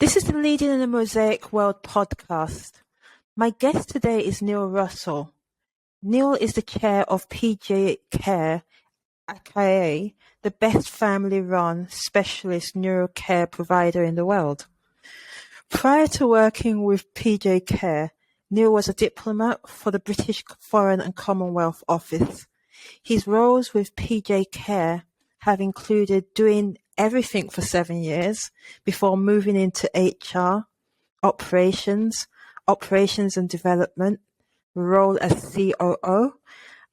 This is the Leading in the Mosaic World podcast. My guest today is Neil Russell. Neil is the chair of PJ Care, aka the best family-run specialist neurocare provider in the world. Prior to working with PJ Care, Neil was a diplomat for the British Foreign and Commonwealth Office. His roles with PJ Care have included doing everything for 7 years before moving into HR, operations and development, role as COO,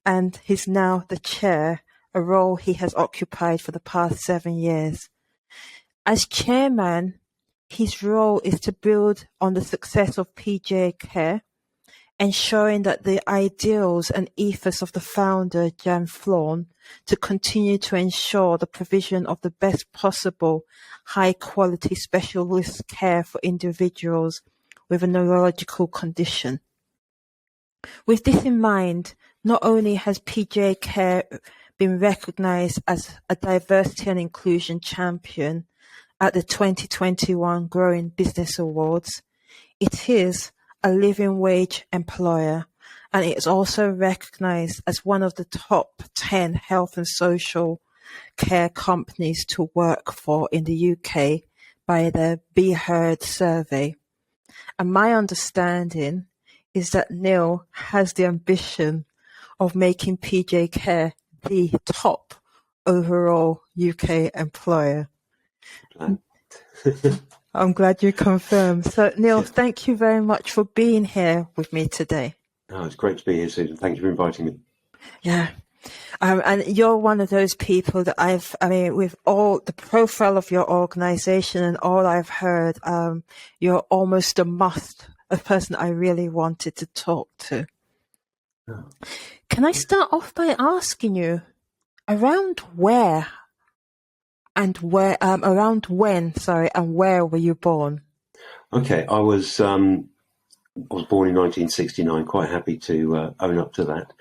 and he's now the chair, a role he has occupied for the past 7 years. As chairman, his role is to build on the success of PJ Care, ensuring that the ideals and ethos of the founder, Jan Flawn, to continue to ensure the provision of the best possible high-quality specialist care for individuals with a neurological condition. With this in mind, not only has PJ Care been recognised as a diversity and inclusion champion at the 2021 Growing Business Awards, it is a living wage employer, and it is also recognised as one of the top 10 health and social care companies to work for in the UK by the Be Heard survey. And my understanding is that Neil has the ambition of making PJ Care the top overall UK employer. I'm glad you confirmed. So, Neil, thank you very much for being here with me today. Oh, it's great to be here, Susan. Thank you for inviting me. Yeah. And you're one of those people that with all the profile of your organization and all I've heard, you're almost a person I really wanted to talk to. Oh. Can I start off by asking you around when were you born? Okay, I was born in 1969. Quite happy to own up to that.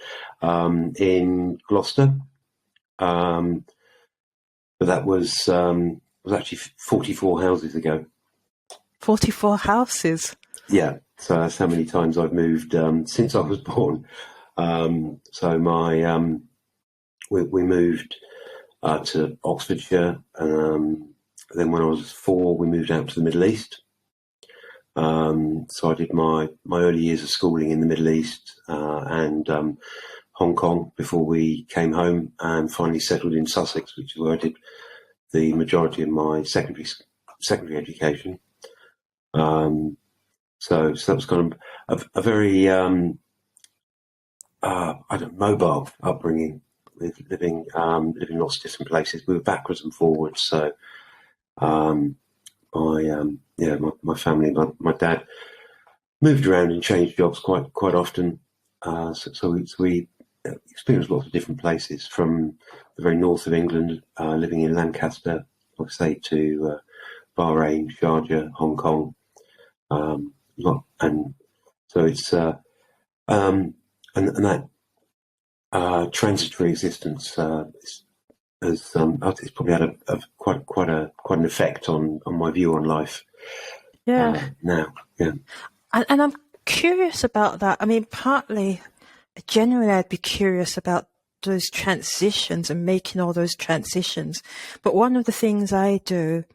In Gloucester, but that was actually 44 houses ago. 44 houses. Yeah, so that's how many times I've moved since I was born. So we moved to Oxfordshire. Then when I was 4, we moved out to the Middle East. So I did my early years of schooling in the Middle East and Hong Kong before we came home, and finally settled in Sussex, which is where I did the majority of my secondary education. So that was kind of a very mobile upbringing, with living lots of different places. We were backwards and forwards. So my family, my dad moved around and changed jobs quite often. So we experienced lots of different places, from the very north of England, living in Lancaster, like I say, to Bahrain, Sharjah, Hong Kong, and so it's and that transitory existence it's probably had quite an effect on my view on life. Yeah. Now, yeah. And I'm curious about that. I mean, generally, I'd be curious about those transitions and making all those transitions. But one of the things I do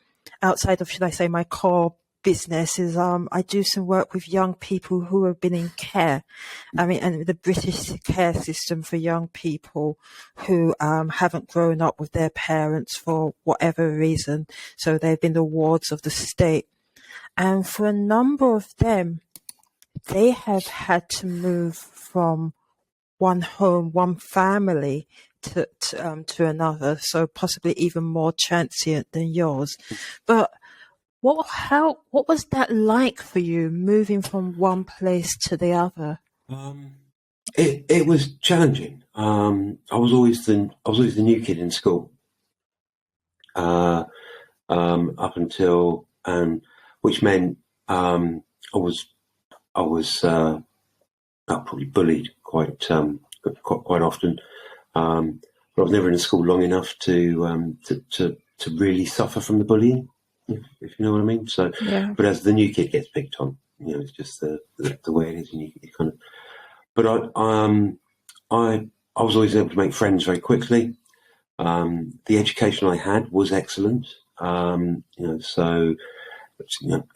outside of, should I say, my core business is I do some work with young people who have been in care. I mean, and the British care system for young people who haven't grown up with their parents for whatever reason. So they've been the wards of the state. And for a number of them, they have had to move from one home, one family to another. So possibly even more transient than yours. But what was that like for you, moving from one place to the other? It was challenging. I was always the new kid in school, up until which meant I was probably bullied quite often. But I was never in school long enough to really suffer from the bullying. if you know what I mean. So, Yeah. but as the new kid gets picked on, it's just the way it is, and you kind of. But I was always able to make friends very quickly. The education I had was excellent. So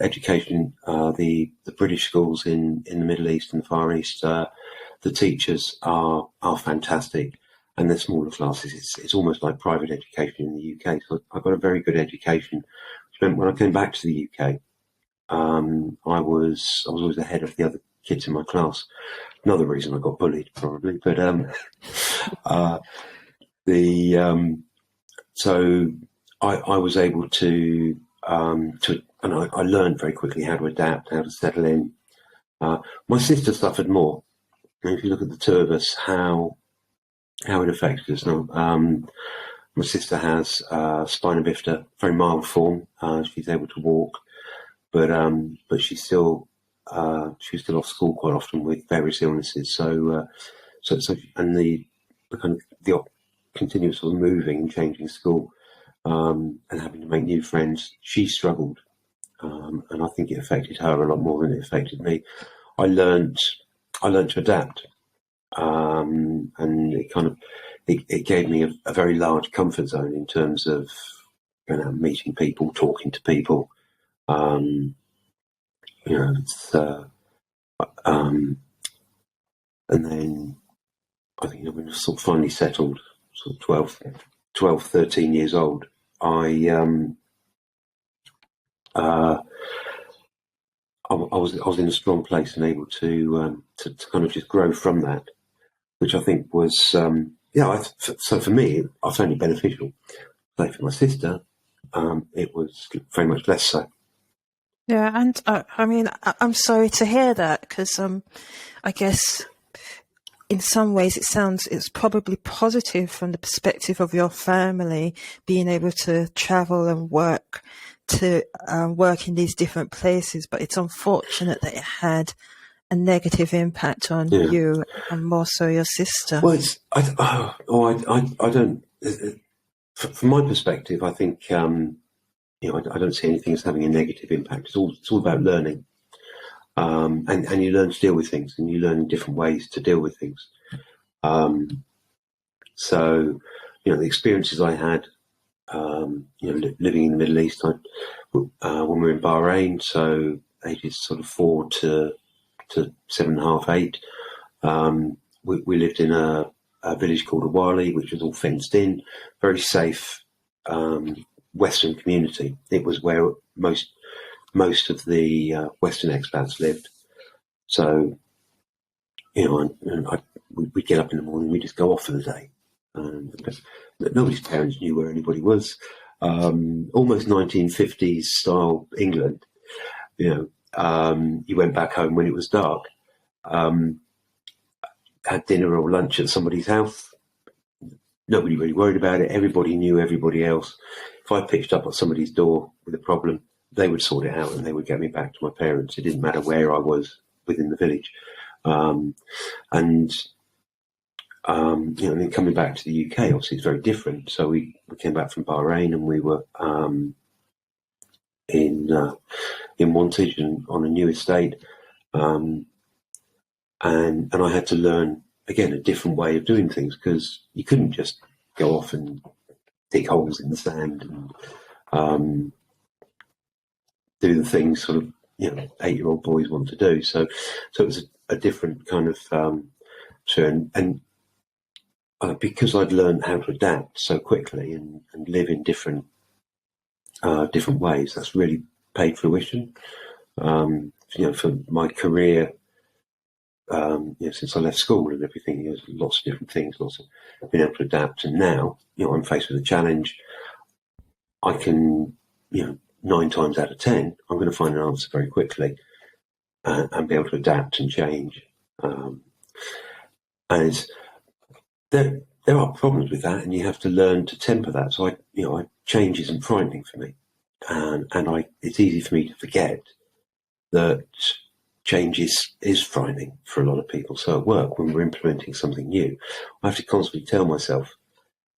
education, the British schools in the Middle East and the Far East, the teachers are fantastic, and they're smaller classes. It's almost like private education in the UK. So I got a very good education. When I came back to the UK, I was always ahead of the other kids in my class. Another reason I got bullied, probably, but so I was able to and I learned very quickly how to adapt, how to settle in. My sister suffered more. And if you look at the two of us, how it affected us. Now, my sister has spina bifida, very mild form. She's able to walk, but she's still off school quite often with various illnesses. So and the kind of the continuous sort of moving and changing school, and having to make new friends, she struggled, and I think it affected her a lot more than it affected me. I learned to adapt, and it kind of it gave me a very large comfort zone in terms of meeting people, talking to people. It's and then I think when I sort of finally settled, sort of 12, 13 years old, I was in a strong place and able to kind of just grow from that, which I think was so for me I found it beneficial. Like for my sister, it was very much less so. Yeah, and I'm sorry to hear that, because I guess in some ways it's probably positive from the perspective of your family being able to travel and work in these different places, but it's unfortunate that it had a negative impact on you, and more so your sister. Well, I don't. From my perspective, I think I don't see anything as having a negative impact. It's all about learning, and you learn to deal with things, and you learn different ways to deal with things. So, the experiences I had, living in the Middle East, when we were in Bahrain, so ages sort of 4 to 7.5, 8. We lived in a village called Awali, which was all fenced in, very safe Western community. It was where most of the Western expats lived. So, we'd get up in the morning, we'd just go off for the day. Nobody's parents knew where anybody was. Almost 1950s style England. You went back home when it was dark. Had dinner or lunch at somebody's house. Nobody really worried about it. Everybody knew everybody else. If I pitched up at somebody's door with a problem, they would sort it out and they would get me back to my parents. It didn't matter where I was within the village. And then coming back to the UK, obviously it's very different. So we came back from Bahrain, and we were in Wantage and on a new estate. And I had to learn, again, a different way of doing things, because you couldn't just go off and dig holes in the sand and do the things sort of 8-year-old boys want to do. So it was a different kind of and because I'd learned how to adapt so quickly and live in different ways, that's really paid fruition. For my career. Since I left school and everything, there's lots of different things, lots of being able to adapt. And now, I'm faced with a challenge. I can, 9 times out of 10, I'm going to find an answer very quickly and be able to adapt and change. And there are problems with that, and you have to learn to temper that. So change isn't frightening for me, and it's easy for me to forget that change is frightening for a lot of people. So at work, when we're implementing something new, I have to constantly tell myself,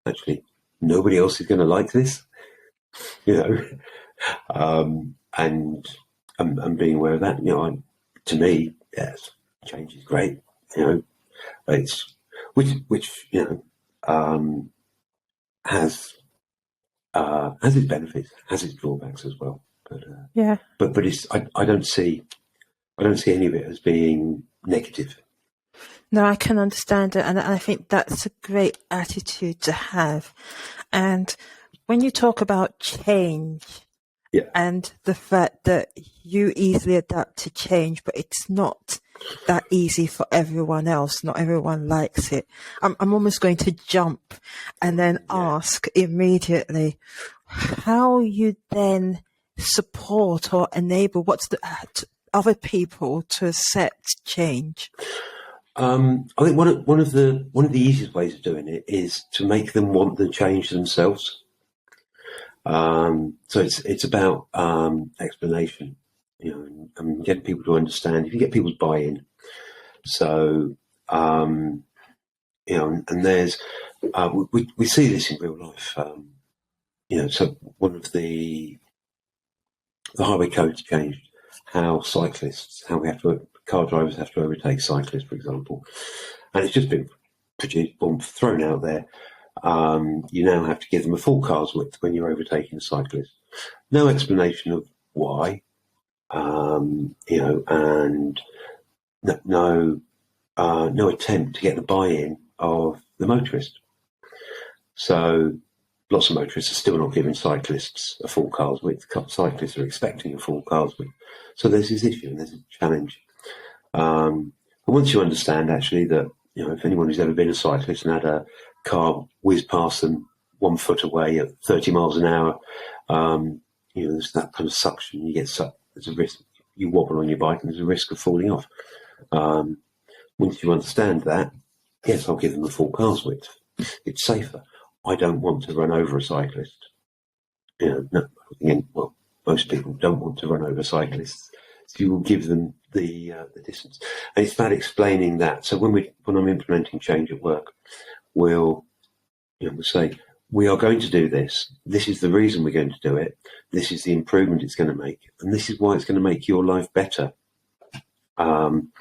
actually, nobody else is going to like this. and being aware of that. To me, yes, change is great. It's which has its benefits, has its drawbacks as well. Yeah. But it's I don't see any of it as being negative. No, I can understand it, and I think that's a great attitude to have. And when you talk about change, Yeah. and the fact that you easily adapt to change, but it's not that easy for everyone else. Not everyone likes it. I'm almost going to jump and then ask immediately how you then support or enable other people to accept change. I think one of the easiest ways of doing it is to make them want the change themselves. So it's about explanation, and getting people to understand. If you get people's buy-in, so and there's we see this in real life. So one of the highway codes changed how car drivers have to overtake cyclists, for example, and it's just been thrown out there. You now have to give them a full car's width when you're overtaking a cyclist. No explanation of why, and no attempt to get the buy-in of the motorist. So lots of motorists are still not giving cyclists a full car's width. Cyclists are expecting a full car's width. So there's this issue and there's a challenge. But once you understand actually that, if anyone who's ever been a cyclist and had a car whiz past them 1 foot away at 30 miles an hour, there's that kind of suction. You get sucked. There's a risk. You wobble on your bike and there's a risk of falling off. Once you understand that, yes, I'll give them a full car's width. It's safer. I don't want to run over a cyclist. Most people don't want to run over cyclists. So you will give them the distance, and it's about explaining that. So when I'm implementing change at work, we'll say we are going to do this. This is the reason we're going to do it. This is the improvement it's going to make, and this is why it's going to make your life better. And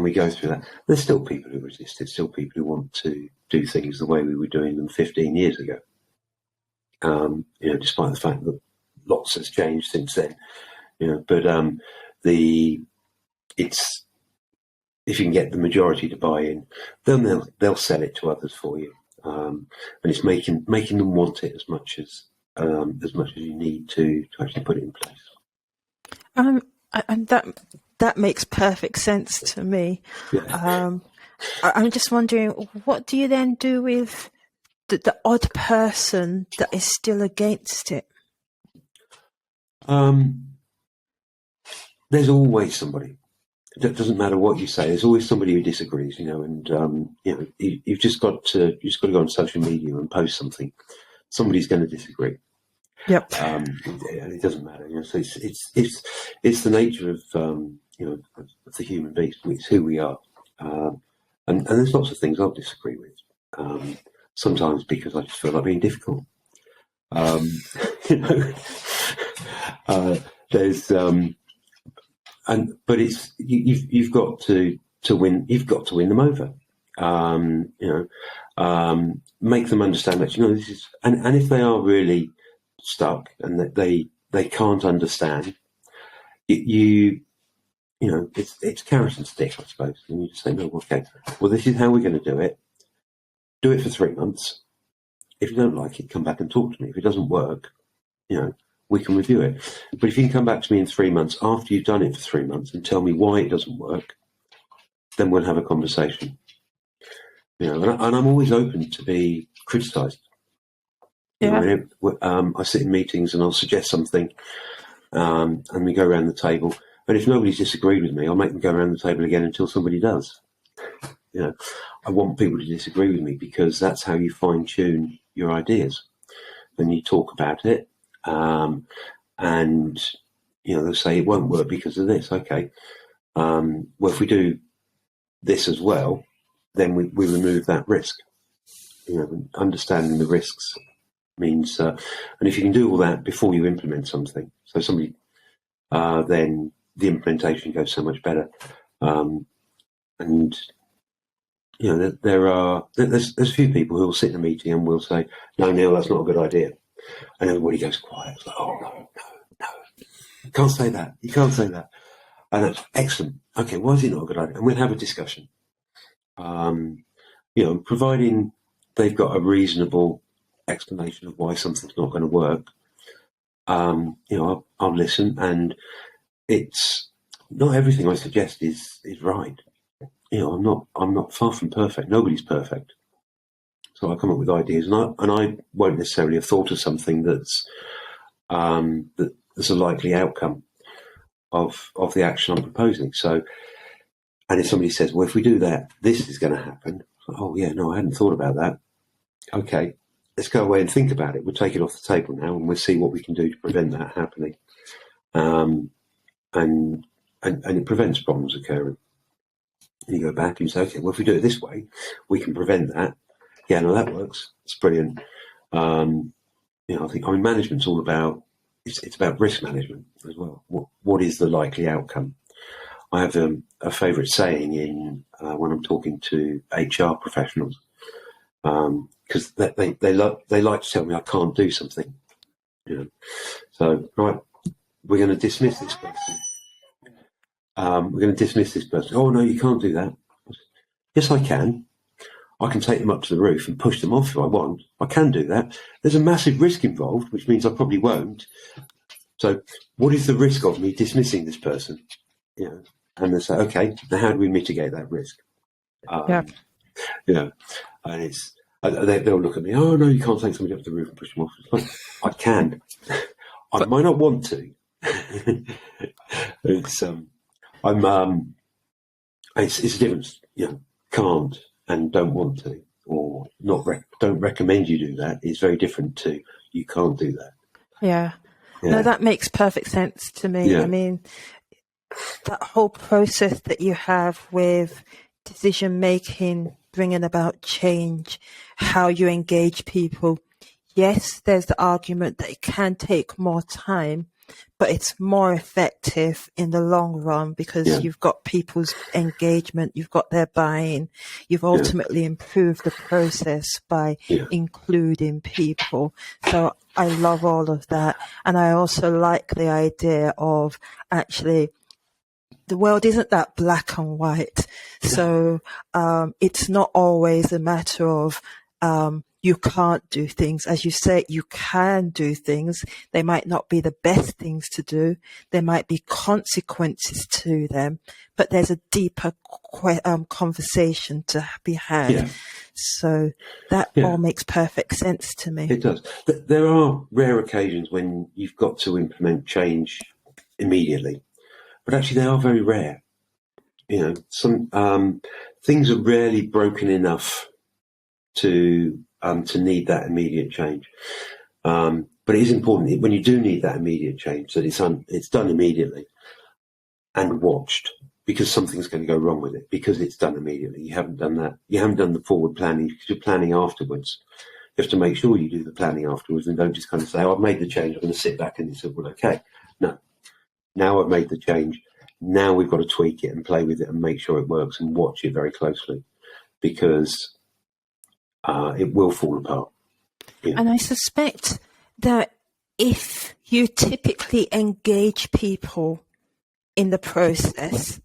we go through that. There's still people who resist. There's still people who want to do things the way we were doing them 15 years ago. Despite the fact that lots has changed since then. But it's if you can get the majority to buy in, then they'll sell it to others for you, and it's making them want it as much as you need to actually put it in place. And that makes perfect sense to me. Yeah. I'm just wondering, what do you then do with the odd person that is still against it? There's always somebody. It doesn't matter what you say. There's always somebody who disagrees, and you've just got to go on social media and post something. Somebody's going to disagree. Yep. It doesn't matter. So it's the nature of of the human beast. It's who we are, and there's lots of things I'll disagree with. Sometimes because I just feel like being difficult. There's but it's you've got to win. You've got to win them over. Make them understand that this is, and if they are really stuck and that they can't understand, it's carrot and stick, I suppose. And you just say, no, okay, well, this is how we're going to do it. Do it for 3 months. If you don't like it, come back and talk to me. If it doesn't work, we can review it. But if you can come back to me in 3 months after you've done it for 3 months and tell me why it doesn't work, then we'll have a conversation. And I'm always open to be criticised. Yeah. I sit in meetings and I'll suggest something, and we go around the table. And if nobody's disagreed with me, I'll make them go around the table again until somebody does. I want people to disagree with me because that's how you fine-tune your ideas. Then you talk about it, and they'll say it won't work because of this. Okay, well, if we do this as well, then we remove that risk. Understanding the risks means, and if you can do all that before you implement something, so somebody, then the implementation goes so much better. And there's a few people who will sit in a meeting and will say, "No, Neil, that's not a good idea," and everybody goes quiet. It's like, "Oh no, you can't say that. You can't say that." And that's excellent. Okay, why is it not a good idea? And we'll have a discussion. Providing they've got a reasonable explanation of why something's not going to work, I'll listen. And it's not everything I suggest is right. I'm not far from perfect. Nobody's perfect. So I come up with ideas, and I won't necessarily have thought of something that's a likely outcome of the action I'm proposing. So, and if somebody says, "Well, if we do that, this is going to happen," oh yeah, no, I hadn't thought about that. Okay, let's go away and think about it. We'll take it off the table now, and we'll see what we can do to prevent that happening. And it prevents problems occurring. And you go back and you say, okay, well, if we do it this way, we can prevent that. Yeah, no, that works. It's brilliant. I think management's all about, it's about risk management as well. What is the likely outcome? I have a favourite saying in when I'm talking to HR professionals, because they like to tell me I can't do something. So right, we're going to dismiss this person. We're going to dismiss this person. Oh no, you can't do that. Yes, I can. I can take them up to the roof and push them off if I want. I can do that. There's a massive risk involved, which means I probably won't. So what is the risk of me dismissing this person? And they say, okay, now how do we mitigate that risk? And it's they'll look at me. Oh no, you can't take somebody up to the roof and push them off. It's like, I can. I might not want to. It's a difference. Can't and don't want to, or not. Don't recommend you do that. Is very different to you can't do that. Yeah. No, that makes perfect sense to me. Yeah. I mean, that whole process that you have with decision making, bringing about change, how you engage people. Yes, there's the argument that it can take more time, but it's more effective in the long run because you've got people's engagement, you've got their buy-in, you've ultimately improved the process by including people. So I love all of that. And I also like the idea of actually the world isn't that black and white. So it's not always a matter of you can't do things. As you say, you can do things. They might not be the best things to do. There might be consequences to them, but there's a deeper conversation to be had. Yeah. So that all makes perfect sense to me. It does. There are rare occasions when you've got to implement change immediately, but actually they are very rare. Some things are rarely broken enough to need that immediate change. But it is important when you do need that immediate change that it's done immediately and watched, because something's going to go wrong with it because it's done immediately. You haven't done that. You haven't done the forward planning because you're planning afterwards. You have to make sure you do the planning afterwards and don't just kind of say, oh, I've made the change, I'm going to sit back and say, well, okay. No. Now I've made the change. Now we've got to tweak it and play with it and make sure it works and watch it very closely, because it will fall apart. Yeah. And I suspect that if you typically engage people in the process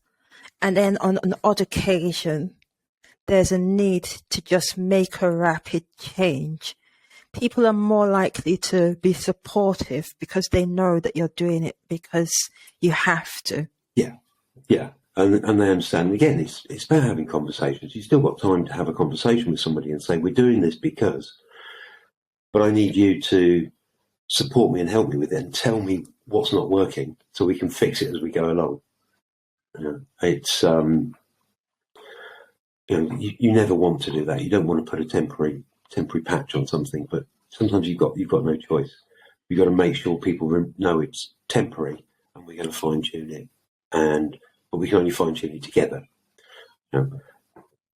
and then on an odd occasion there's a need to just make a rapid change, people are more likely to be supportive because they know that you're doing it because you have to. Yeah. And they understand. Again, it's about having conversations. You've still got time to have a conversation with somebody and say, we're doing this because, but I need you to support me and help me with it and tell me what's not working so we can fix it as we go along. It's, you never want to do that. You don't want to put a temporary patch on something, but sometimes you've got no choice. You've got to make sure people know it's temporary and we're going to fine tune it. But we can only fine tune it together.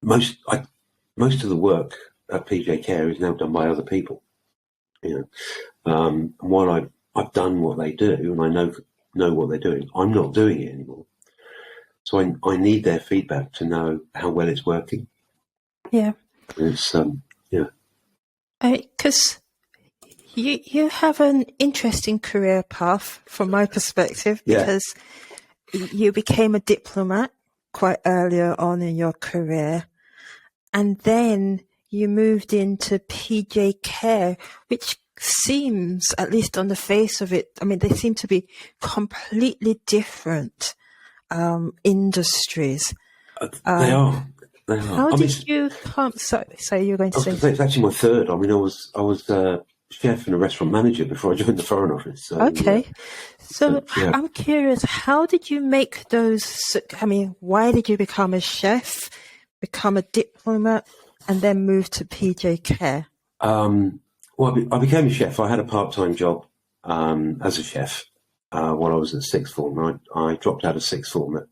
Most of the work at PJ Care is now done by other people. You and while I've done what they do and I know what they're doing, I'm not doing it anymore. So I need their feedback to know how well it's working. Yeah. It's Because you have an interesting career path from my perspective, because you became a diplomat quite earlier on in your career, and then you moved into PJ Care, which seems, at least on the face of it, I mean, they seem to be completely different industries. they are. How did you come? So you were going I to was say? going to say it's actually my third. I mean, I was chef and a restaurant manager before I joined the Foreign Office. So, Okay. So yeah. I'm curious, how did you make those? I mean, why did you become a chef, become a diplomat, and then move to PJ Care? Well, I became a chef. I had a part-time job as a chef while I was at sixth form. I dropped out of sixth form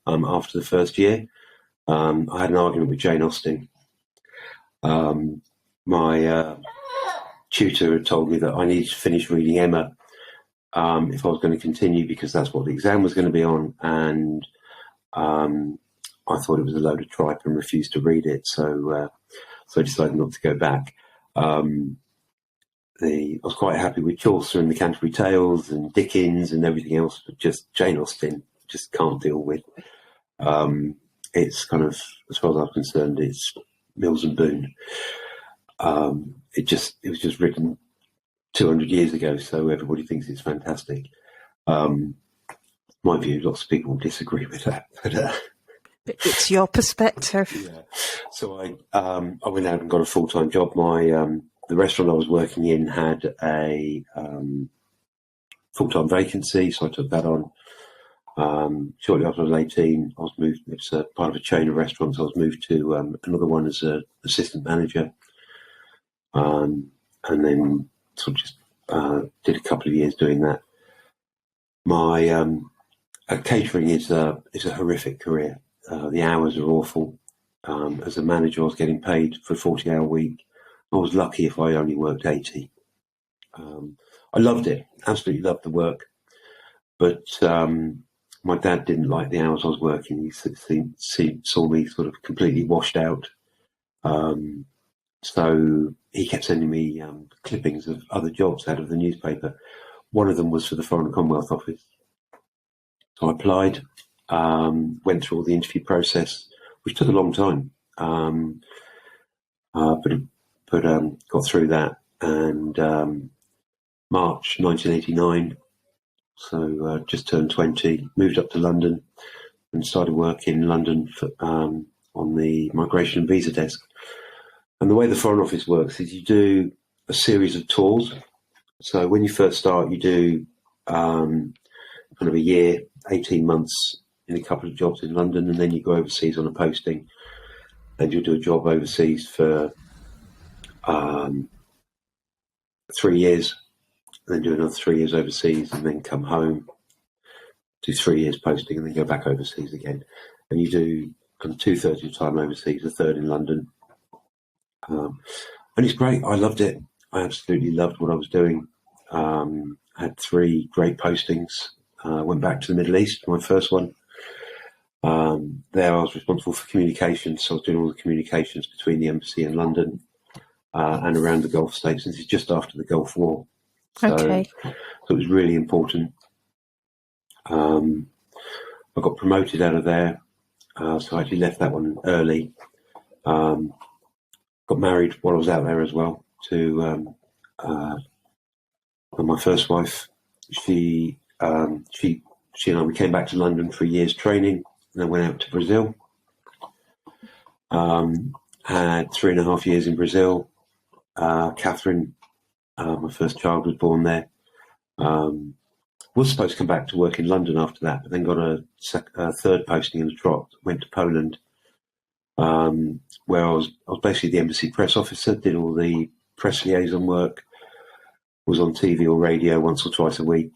after the first year. I had an argument with Jane Austen. My tutor had told me that I needed to finish reading Emma if I was going to continue, because that's what the exam was going to be on. And I thought it was a load of tripe and refused to read it. So I decided not to go back. I was quite happy with Chaucer and the Canterbury Tales and Dickens and everything else, but just Jane Austen just can't deal with. It's kind of, as far as I'm concerned, it's Mills and Boon. It was just written 200 years ago, so everybody thinks it's fantastic. My view, lots of people disagree with that, but It's your perspective. yeah. So I went out and got a full-time job. The restaurant I was working in had a full-time vacancy, so I took that on. Shortly after I was 18, I was moved. It's part of a chain of restaurants. I was moved to another one as an assistant manager, and then sort of just did a couple of years doing that. My catering is a horrific career. The hours are awful. As a manager, I was getting paid for a 40-hour week. I was lucky if I only worked 80. I loved it, absolutely loved the work, but my dad didn't like the hours I was working. He saw me sort of completely washed out. So he kept sending me clippings of other jobs out of the newspaper. One of them was for the Foreign and Commonwealth Office. So I applied, went through all the interview process, which took a long time, but got through that. And March 1989, so just turned 20, moved up to London and started work in London on the migration and visa desk. And the way the Foreign Office works is you do a series of tours. So when you first start, you do kind of a year, 18 months in a couple of jobs in London, and then you go overseas on a posting, and you'll do a job overseas for 3 years, and then do another 3 years overseas, and then come home, do 3 years posting, and then go back overseas again. And you do kind of 2/3 of your time overseas, a third in London. And it's great. I loved it. I absolutely loved what I was doing. Had 3 great postings. Went back to the Middle East, my first one. There I was responsible for communications, so I was doing all the communications between the embassy in London and around the Gulf states. This is just after the Gulf War. So it was really important. I got promoted out of there, so I actually left that one early. Got married while I was out there as well to my first wife. She and I, we came back to London for a year's training, and then went out to Brazil. Had 3.5 years in Brazil. Catherine, my first child, was born there. Was supposed to come back to work in London after that, but then got a third posting in the trot. Went to Poland, where I was basically the embassy press officer, did all the press liaison work, was on TV or radio once or twice a week,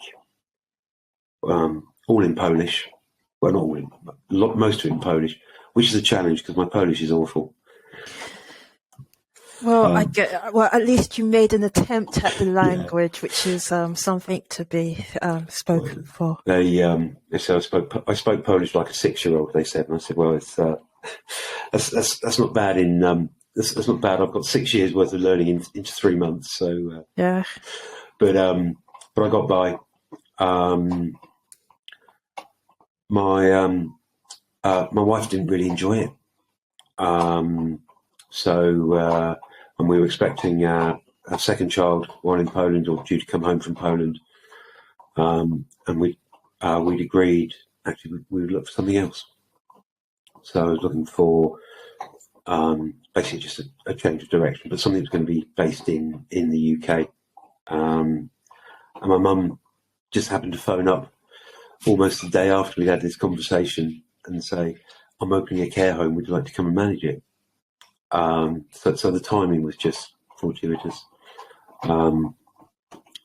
all in Polish. Well, not all in, most of it in Polish, which is a challenge because my Polish is awful. Well, well, at least you made an attempt at the Yeah. language, which is something to be spoken for. They so I spoke Polish like a 6-year-old. They said, and I said, well, it's that's not bad. That's not bad. I've got 6 years worth of learning into 3 months. So Yeah. but I got by. My wife didn't really enjoy it. And we were expecting a second child while in Poland, or due to come home from Poland. And we'd agreed, actually, we would look for something else. So I was looking for basically just a change of direction, but something that's going to be based in the UK. And my mum just happened to phone up almost the day after we had this conversation and say, I'm opening a care home, would you like to come and manage it? So the timing was just fortuitous. So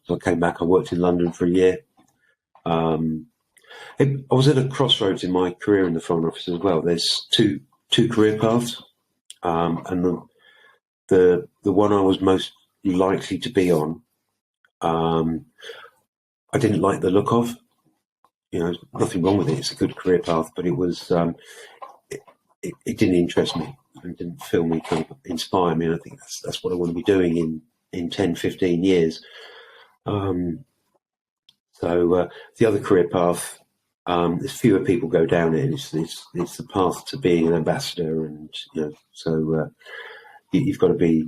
I came back, I worked in London for a year. I was at a crossroads in my career in the Foreign Office as well. There's two career paths, and the one I was most likely to be on, I didn't like the look of. Nothing wrong with it. It's a good career path, but it was it didn't interest me and didn't feel me, kind of inspire me. And I think that's what I want to be doing in 10, 15 years. So the other career path, there's fewer people go down it. It's the path to being an ambassador, and so you've got to be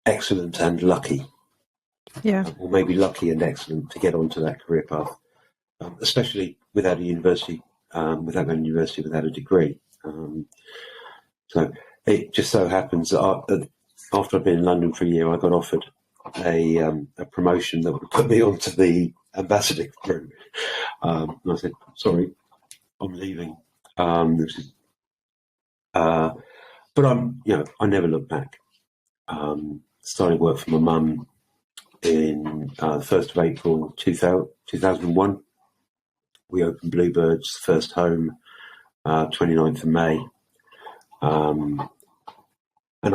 excellent and lucky, or maybe lucky and excellent to get onto that career path, especially without a university, without going to university, without a degree. So it just so happens that after I've been in London for a year, I got offered a promotion that would put me onto the ambassador route. And I said, sorry, I'm leaving. But I never looked back. Started work for my mum in the 1st of April 2001. We opened Bluebird's first home 29th of May. And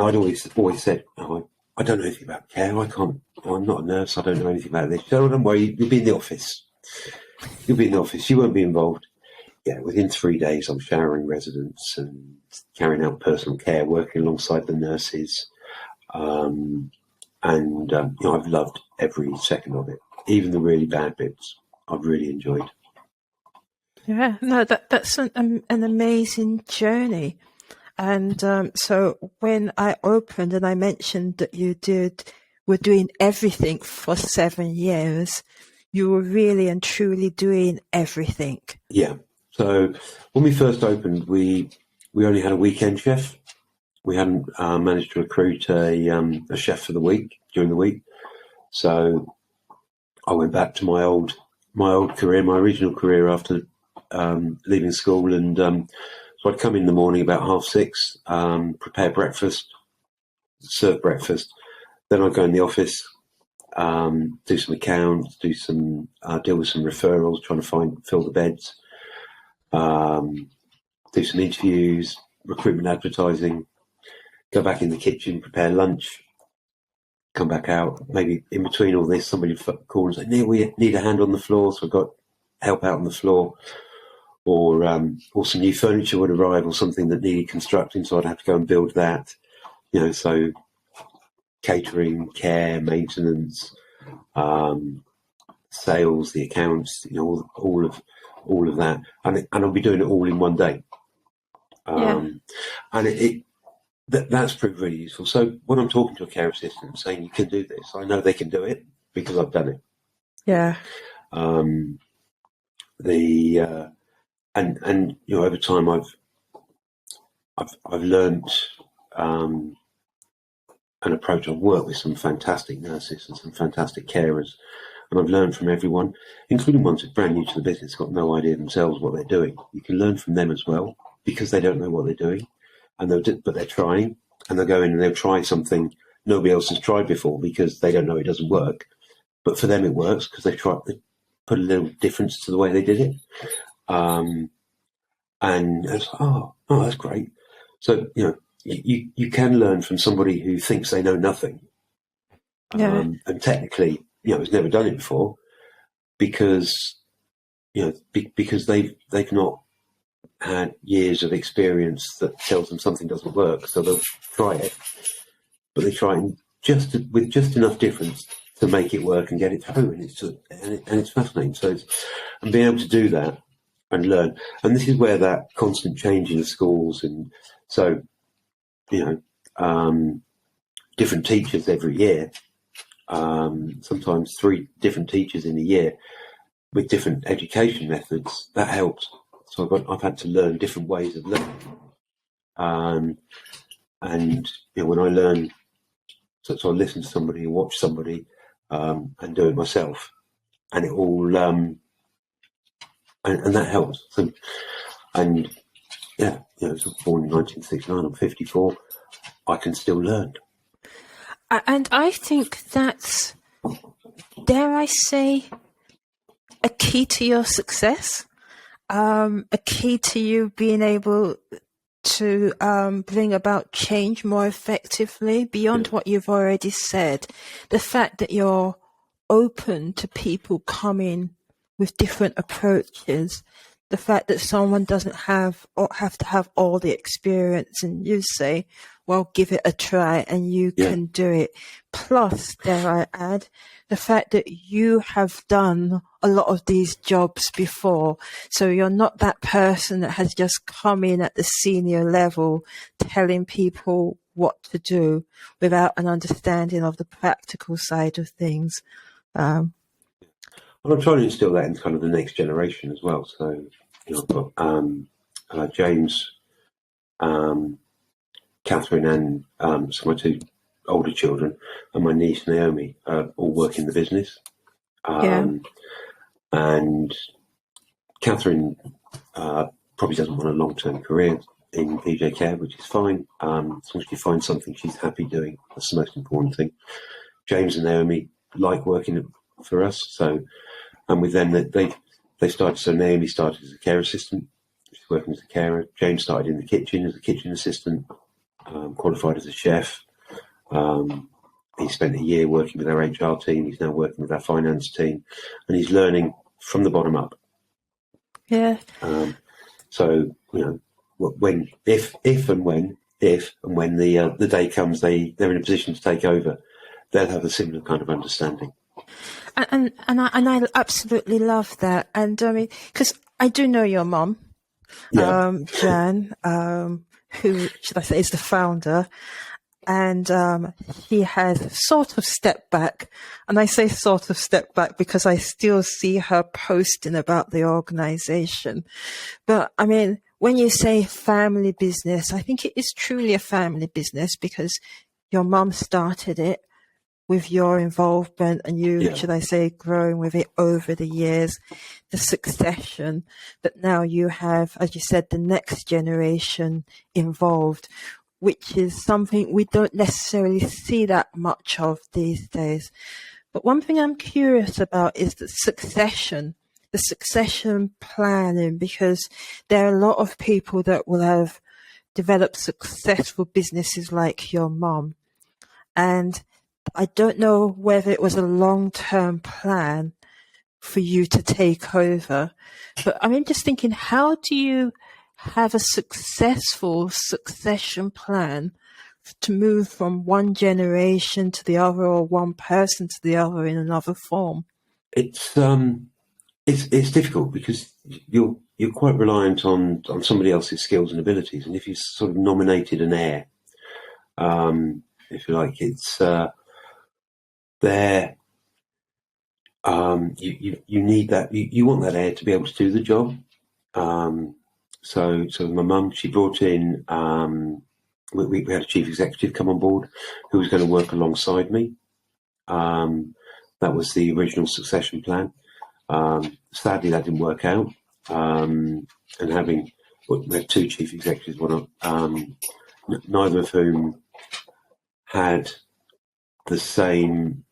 I'd always said, I don't know anything about care. I'm not a nurse. I don't know anything about this. So don't worry, you'll be in the office. You'll be in the office. You won't be involved. Yeah, within 3 days, I'm showering residents and carrying out personal care, working alongside the nurses. I've loved every second of it, even the really bad bits. I've really enjoyed. Yeah, no, that's an amazing journey. And so when I opened and I mentioned that you were doing everything for 7 years, you were really and truly doing everything. Yeah. So when we first opened, we only had a weekend chef. We hadn't managed to recruit a chef for the week, during the week. So I went back to my old career, my original career after leaving school, and so I'd come in the morning about 6:30, prepare breakfast, serve breakfast. Then I'd go in the office, do some accounts, deal with some referrals, trying to fill the beds, do some interviews, recruitment advertising, go back in the kitchen, prepare lunch, come back out. Maybe in between all this, somebody would call and say, Neil, we need a hand on the floor. So I got help out on the floor. Or some new furniture would arrive, or something that needed constructing, so I'd have to go and build that. So catering, care, maintenance, sales, the accounts, all of that, and I'll be doing it all in one day. And that's proved really useful. So when I'm talking to a care assistant saying you can do this, I know they can do it because I've done it. Yeah. And over time I've learned an approach. I've worked with some fantastic nurses and some fantastic carers, and I've learned from everyone, including ones who are brand new to the business, got no idea themselves what they're doing. You can learn from them as well, because they don't know what they're doing, but they're trying, and they'll go in and they'll try something nobody else has tried before because they don't know it doesn't work. But for them it works because they put a little difference to the way they did it. And it's like, oh, that's great. So, you can learn from somebody who thinks they know nothing, and technically, has never done it before, because because they've not had years of experience that tells them something doesn't work, so they'll try it, but they try it with just enough difference to make it work and get it through, and it's fascinating. So and being able to do that and learn, and this is where that constant change in the schools, and so different teachers every year, sometimes 3 different teachers in a year with different education methods, that helps. So I've had to learn different ways of learning, and when I learn, so I listen to somebody, watch somebody, and do it myself, and it all and that helps. So, and I was born in 1969. I'm 54. I can still learn, and I think that's, dare I say, a key to your success. A key to you being able to bring about change more effectively beyond what you've already said. The fact that you're open to people coming with different approaches, the fact that someone doesn't have to have all the experience, and you say, well, give it a try and you can do it. Plus, dare I add, the fact that you have done a lot of these jobs before. So you're not that person that has just come in at the senior level telling people what to do without an understanding of the practical side of things. Well, I'm trying to instill that in kind of the next generation as well. So, I've got James, Catherine, and so my 2 older children, and my niece Naomi, all work in the business. And Catherine probably doesn't want a long-term career in PJ Care, which is fine. As long as she finds something she's happy doing, that's the most important thing. James and Naomi like working for us, so, and with them, they started. So Naomi started as a care assistant. She's working as a carer. James started in the kitchen as a kitchen assistant, qualified as a chef. He spent a year working with our HR team. He's now working with our finance team, and he's learning from the bottom up. So when the day comes, they're in a position to take over, they'll have a similar kind of understanding. And I absolutely love that. And I mean, because I do know your mum, Jan, who, should I say, is the founder. And he has sort of stepped back. And I say sort of stepped back because I still see her posting about the organization. But I mean, when you say family business, I think it is truly a family business because your mum started it with your involvement and you, should I say, growing with it over the years, the succession that now you have, as you said, the next generation involved, which is something we don't necessarily see that much of these days. But one thing I'm curious about is the succession planning, because there are a lot of people that will have developed successful businesses like your mum. And I don't know whether it was a long-term plan for you to take over, but I'm just thinking, how do you have a successful succession plan to move from one generation to the other, or one person to the other in another form? It's difficult because you're quite reliant on somebody else's skills and abilities, and if you sort of nominated an heir, if you like, it's there. You need that. You want that heir to be able to do the job. So my mum, she brought in. We had a chief executive come on board who was going to work alongside me. That was the original succession plan. Sadly, that didn't work out. And we had 2 chief executives, neither of whom had the same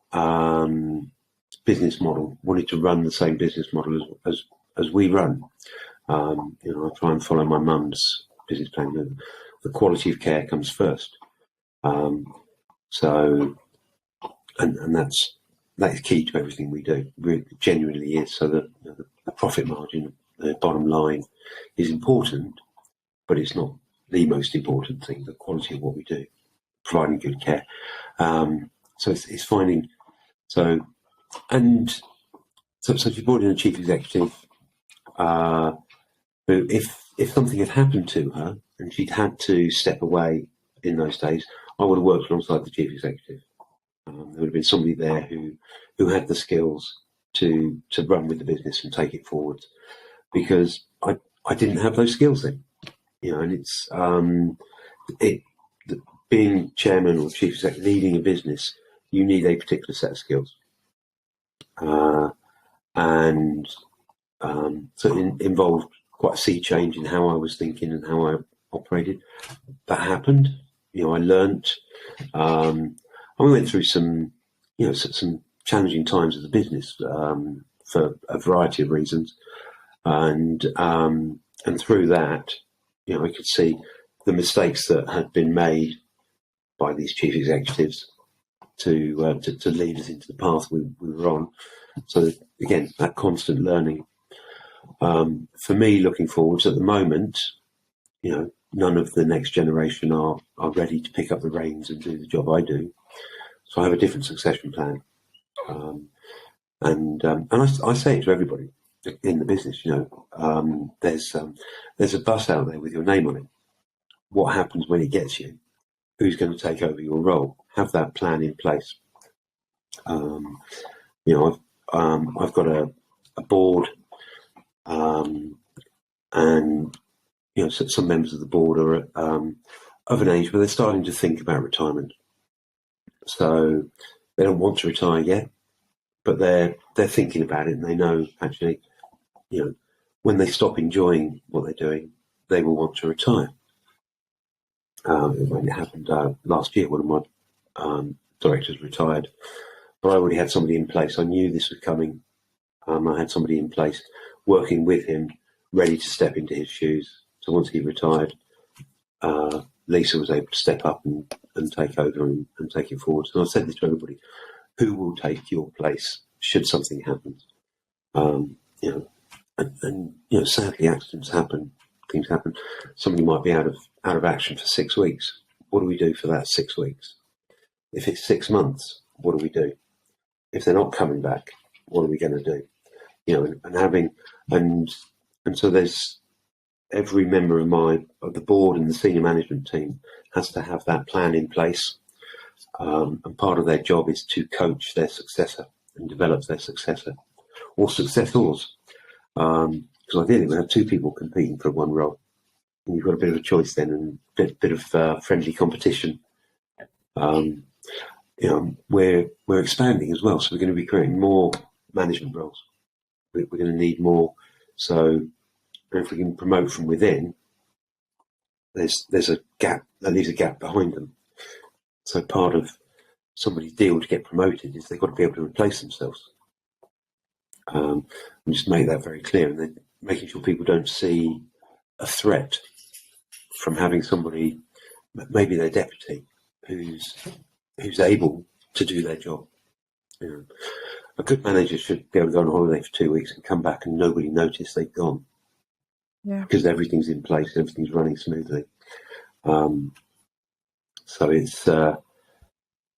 business model, wanted to run the same business model as we run. I try and follow my mum's business plan. the quality of care comes first. So, and that is key to everything we do. It genuinely is. So the profit margin, the bottom line, is important, but it's not the most important thing. The quality of what we do, providing good care. So it's finding. So if you brought in a chief executive, who, if something had happened to her and she'd had to step away in those days, I would have worked alongside the chief executive. There would have been somebody there who had the skills to run with the business and take it forward, because I didn't have those skills then, and it's being chairman or chief executive, leading a business, you need a particular set of skills, and so it involved quite a sea change in how I was thinking and how I operated. That happened. I learnt. We went through some challenging times as a business for a variety of reasons, and through that, I could see the mistakes that had been made by these chief executives to lead us into the path we were on. So again, that constant learning. For me, looking forwards at the moment, none of the next generation are ready to pick up the reins and do the job I do. So I have a different succession plan, and I say it to everybody in the business. There's a bus out there with your name on it. What happens when it gets you? Who's going to take over your role? Have that plan in place. I've got a board, and some members of the board are of an age where they're starting to think about retirement. So they don't want to retire yet, but they're thinking about it, and they know actually, when they stop enjoying what they're doing, they will want to retire. When it happened last year, one of my directors retired, but I already had somebody in place. I knew this was coming. I had somebody in place working with him, ready to step into his shoes. So once he retired, Lisa was able to step up and take over and take it forward. And I've said this to everybody: who will take your place should something happen? Sadly, accidents happen, things happen. Somebody might be out of action for 6 weeks. What do we do for that 6 weeks? If it's 6 months, what do we do? If they're not coming back, what are we going to do? And so there's every member of the board and the senior management team has to have that plan in place. And part of their job is to coach their successor and develop their successor or successors. Because ideally we have two people competing for one role. And you've got a bit of a choice then, and a bit of friendly competition. We're expanding as well, so we're going to be creating more management roles. We're going to need more. So if we can promote from within, there's a gap that leaves a gap behind them. So part of somebody's deal to get promoted is they've got to be able to replace themselves. And just make that very clear, and then making sure people don't see a threat from having somebody, maybe their deputy, who's able to do their job. A good manager should be able to go on holiday for 2 weeks and come back and nobody noticed they've gone. Yeah. Because everything's in place, everything's running smoothly. So it's and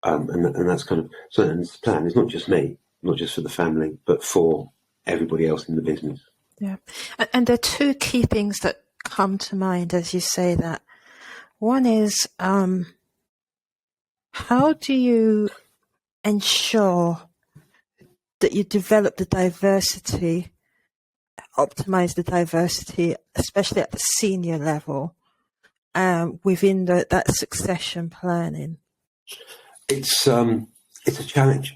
that's kind of so. And this plan is not just me, not just for the family, but for everybody else in the business. Yeah, and there are two key things that come to mind as you say that. One is how do you ensure that you develop the diversity, optimize the diversity, especially at the senior level, within that succession planning? It's a challenge.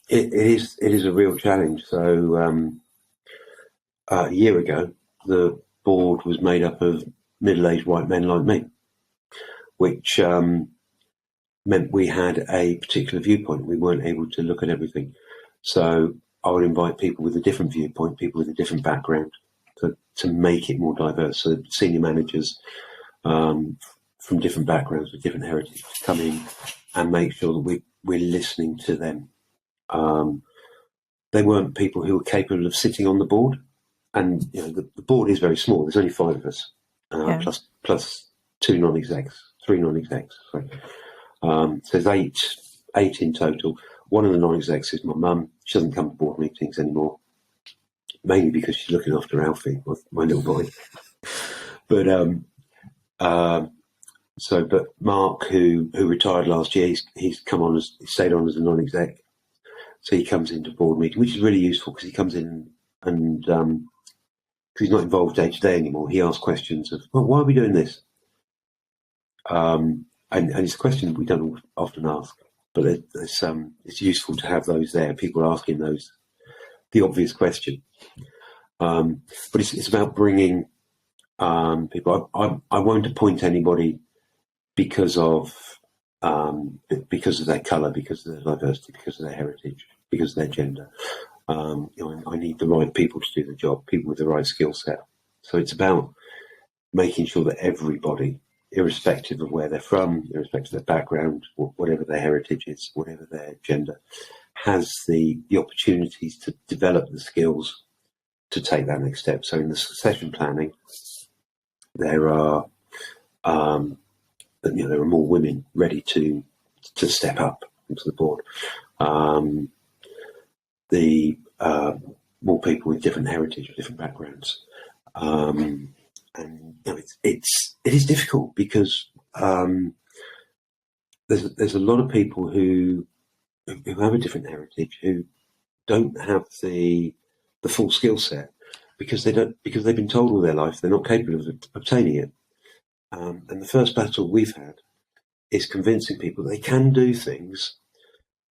It is a real challenge. So a year ago, the board was made up of middle-aged white men like me, which meant we had a particular viewpoint. We weren't able to look at everything. So I would invite people with a different viewpoint, people with a different background, to make it more diverse. So senior managers from different backgrounds with different heritage to come in and make sure that we're listening to them. They weren't people who were capable of sitting on the board, and the board is very small. There's only 5 of us, plus 2 non-execs, 3 non-execs. Sorry. So there's eight in total. One of the non-execs is my mum. She doesn't come to board meetings anymore, mainly because she's looking after Alfie, my little boy. But but Mark, who retired last year, he's stayed on as a non-exec. So he comes into board meeting, which is really useful because he comes in and because he's not involved day to day anymore. He asks questions of, well, why are we doing this? And it's a question we don't often ask, but it's useful to have those there. People asking the obvious question. But it's about bringing people. I won't appoint anybody because of their colour, because of their diversity, because of their heritage, because of their gender. I need the right people to do the job, people with the right skill set. So it's about making sure that everybody, irrespective of where they're from, irrespective of their background, whatever their heritage is, whatever their gender, has the opportunities to develop the skills to take that next step. So in the succession planning, there are more women ready to step up into the board. More people with different heritage, different backgrounds, and it is difficult because there's a lot of people who have a different heritage who don't have the full skill set because they've been told all their life they're not capable of obtaining it. And the first battle we've had is convincing people that they can do things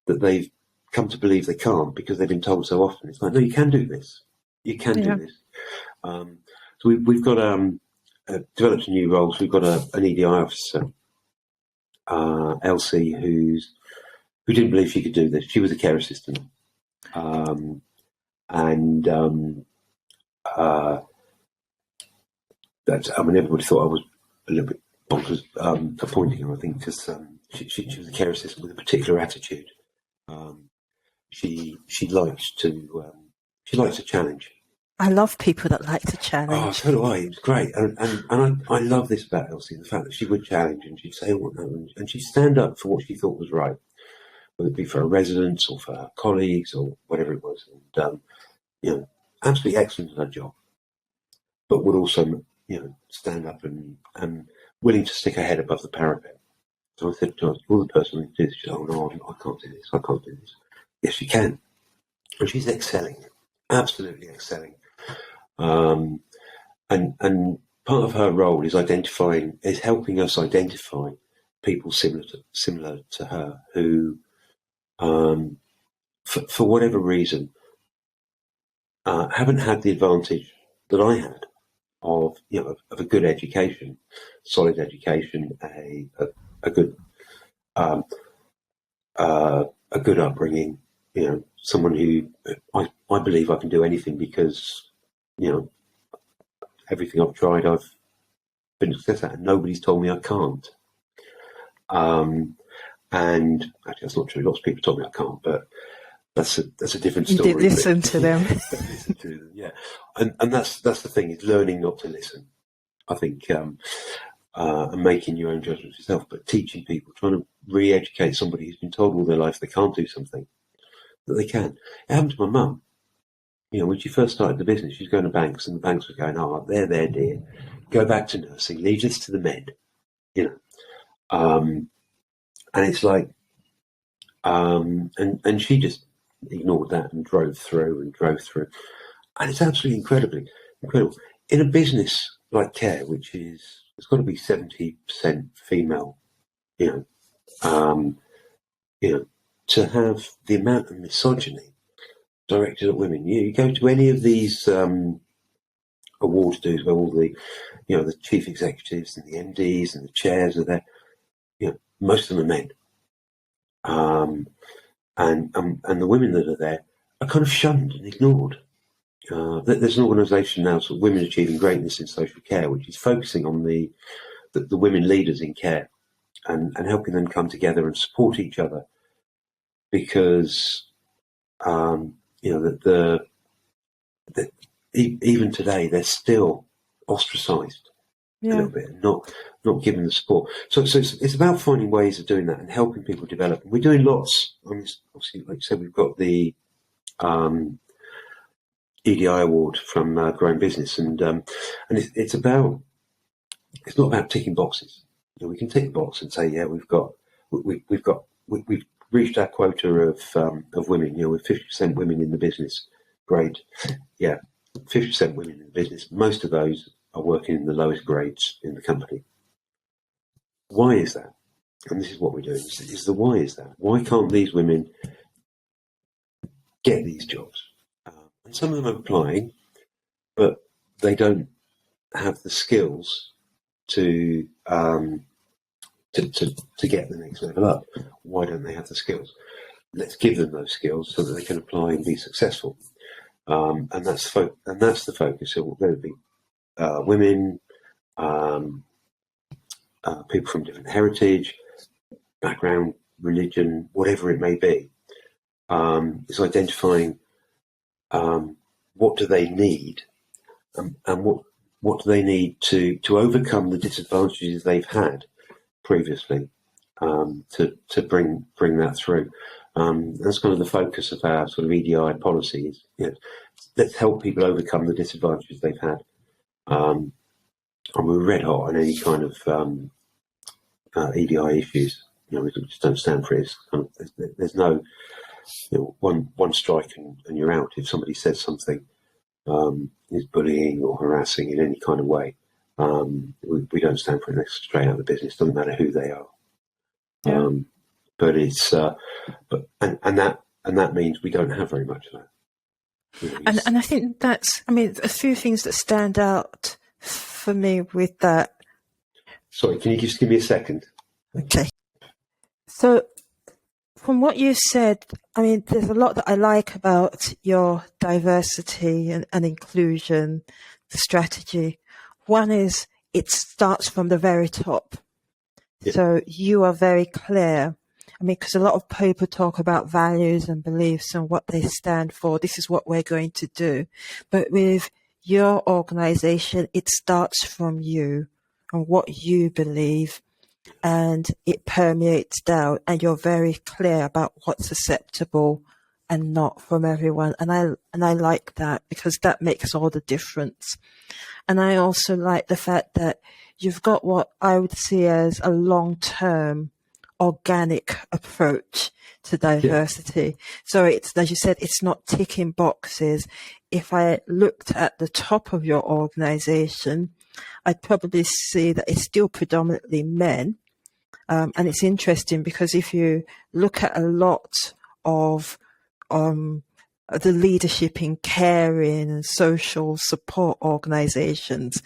that they've come to believe they can't because they've been told so often. It's like, no, you can do this. You can do this. So we've got developed a new role. So we've got an EDI officer, Elsie, who didn't believe she could do this. She was a care assistant, everybody thought I was a little bit bonkers appointing her. I think because she was a care assistant with a particular attitude. She liked to challenge. I love people that like to challenge. Oh, so do I. It was great, and I love this about Elsie, the fact that she would challenge and she'd say, "What no," and she'd stand up for what she thought was right, whether it be for her residents or for her colleagues or whatever it was. And absolutely excellent at her job, but would also stand up and willing to stick her head above the parapet. So I said to her, "You're the person who can do this." She said, "Oh no, I can't do this. I can't do this." Yes, she can, and she's excelling, absolutely excelling. And part of her role is helping us identify people similar to her who, for whatever reason, haven't had the advantage that I had of a good education, solid education, a good upbringing. Someone who I believe I can do anything because everything I've tried, I've been successful at, and nobody's told me I can't. And actually, that's not true. Lots of people told me I can't, but that's a different story. You did listen to them. Listen to them, yeah. And that's the thing, is learning not to listen. I think, and making your own judgments yourself, but teaching people, trying to re-educate somebody who's been told all their life they can't do something that they can. It happened to my mum. When she first started the business, she was going to banks, and the banks were going, "Oh, there, dear. Go back to nursing. Leave this to the men." And it's like, and she just ignored that and drove through. And it's absolutely incredible. In a business like care, which it's got to be 70% female, to have the amount of misogyny directed at women. You go to any of these awards dues where all the the chief executives and the MDs and the chairs are there. Most of them are men, and the women that are there are kind of shunned and ignored. There's an organisation now, sort of Women Achieving Greatness in Social Care, which is focusing on the the women leaders in care, and helping them come together and support each other, because even today they're still ostracised a little bit, and not given the support. So it's about finding ways of doing that and helping people develop. We're doing lots. I mean, obviously, like you said, we've got the EDI award from Growing Business, and it's not about ticking boxes. We can tick the box and say, yeah, we've reached our quota of women. With 50% women in the business, great. Yeah, 50% women in the business. Most of those are working in the lowest grades in the company. Why is that? And this is what we're doing. Is the why is that? Why can't these women get these jobs? And some of them are applying, but they don't have the skills to get the next level up. Why don't they have the skills? Let's give them those skills so that they can apply and be successful. And that's the focus. So whether it be women, people from different heritage, background, religion, whatever it may be, is identifying what do they need, and what do they need to overcome the disadvantages they've had previously, to bring that through. That's kind of the focus of our sort of EDI policies. Let's help people overcome the disadvantages they've had. And we're red hot on any kind of EDI issues. We just don't stand for it. There's no one strike and you're out. If somebody says something is bullying or harassing in any kind of way, we don't stand for it. They're straight out of the business. Doesn't matter who they are. Yeah. But it's and that means we don't have very much of that. And I think that's, a few things that stand out for me with that. Sorry, can you just give me a second? Okay. So from what you said, there's a lot that I like about your diversity and inclusion strategy. One is it starts from the very top. Yeah. So you are very clear. Because a lot of people talk about values and beliefs and what they stand for. This is what we're going to do. But with your organization, it starts from you and what you believe, and it permeates down, and you're very clear about what's acceptable and not from everyone. And I like that, because that makes all the difference. And I also like the fact that you've got what I would see as a long-term organic approach to diversity. Yeah. So it's, as you said, it's not ticking boxes. If I looked at the top of your organization, I'd probably see that it's still predominantly men. And it's interesting because if you look at a lot of the leadership in caring and social support organizations,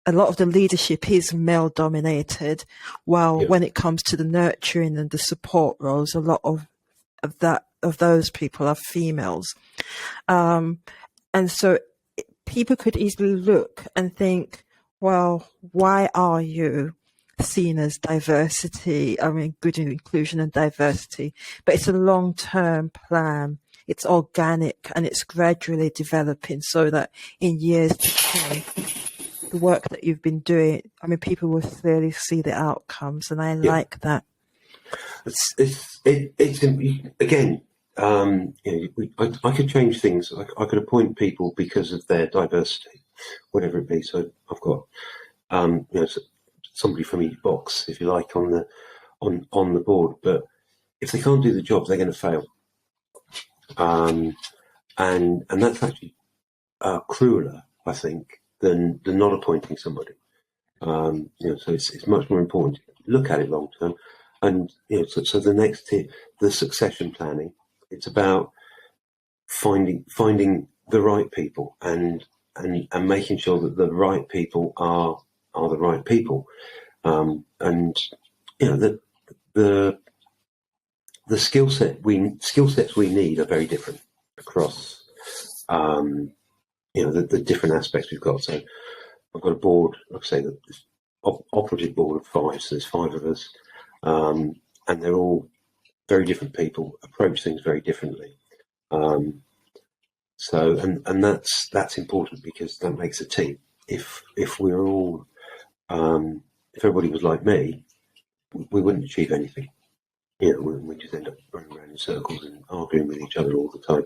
a lot of the leadership is male dominated, while when it comes to the nurturing and the support roles, a lot of those people are females. And so people could easily look and think, well, why are you seen as diversity? Good inclusion and diversity, but it's a long-term plan. It's organic and it's gradually developing so that in years to come, the work that you've been doing, people will clearly see the outcomes, and I like that. It's again, I could change things. I could appoint people because of their diversity, whatever it be. So I've got, somebody from each box, if you like, on the board. But if they can't do the job, they're going to fail. And that's actually crueler, I think, than not appointing somebody. So it's much more important to look at it long term. And so the next tier, the succession planning, it's about finding the right people and making sure that the right people are the right people. And the skill sets we need are very different across the different aspects we've got. So I've got a board, like I say, that operative board of 5, so there's 5 of us, and they're all very different people, approach things very differently. So that's important, because that makes a team. If we're all if everybody was like me, we wouldn't achieve anything. We just end up running around in circles and arguing with each other all the time.